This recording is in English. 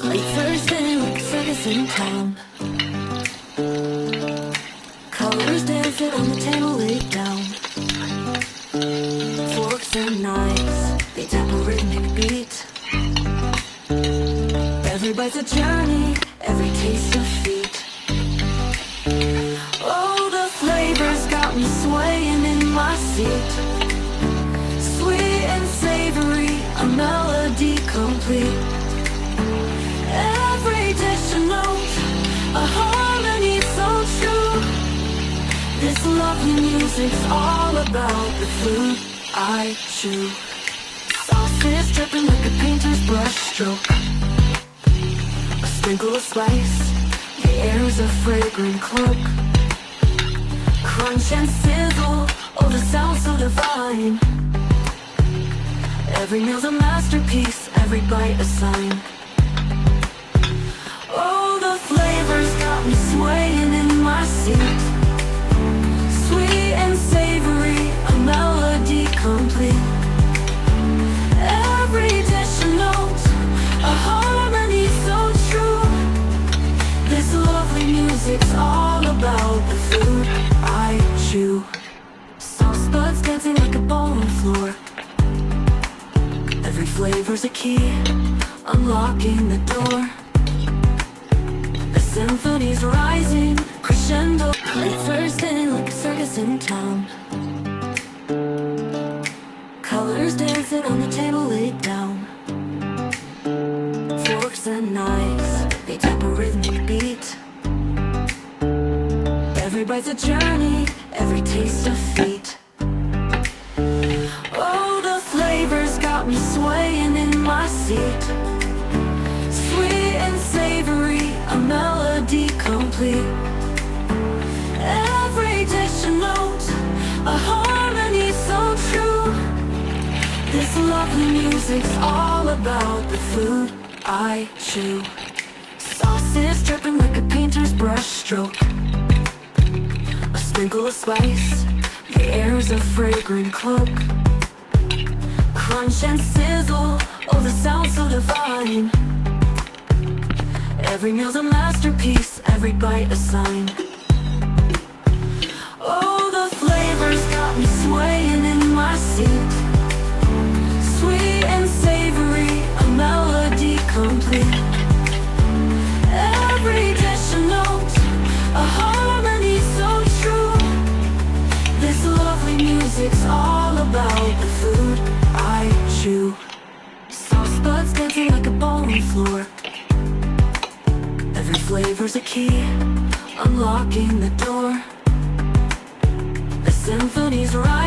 Lights spinning like a circus in town. Colors dancing on the table laid down. Forks and knives, they tap a rhythmic beat. Every bite's a journey, every taste a feat. Oh, the flavors got me swaying in my seat. Sweet and savory, a melody complete. Every dish a note, a harmony so true. This lovely music's all about the food I chew. Sauces dripping like a painter's brushstroke. A sprinkle of spice, the air's a fragrant cloak. Crunch and sizzle, oh the sound so divine. Every meal's a masterpiece, every bite a sign. Oh, the flavors got me swaying in my seat. Sweet and savory, a melody complete. Every dish a note, a harmony so true. This lovely music's all about the food I chew. Sauce buds dancing like a ballroom floor. Every flavor's a key, unlocking the door. The symphony's rising, crescendo. Lights spinning like a circus in town. Colors dancing on the table laid down. Forks and knives, they tap a rhythmic beat. Every bite's a journey, every taste a feat. Oh, the flavors got me swaying in my seat. Sweet and savory, a melody complete. Every dish a note, a harmony so true. This lovely music's all about the food I chew. Sauces dripping like a painter's brushstroke. A sprinkle of spice, the air's a fragrant cloak. Crunch and sizzle, oh the sound so divine. Every meal's a masterpiece, every bite a sign. Oh, the flavors got me swaying in my seat. Sweet and savory, a melody complete. Every dish a note, a harmony so true. This lovely music's all about the food I chew. Sauce buds dancing like a ballroom floor. Every flavor's a key, unlocking the door. The symphony's rising.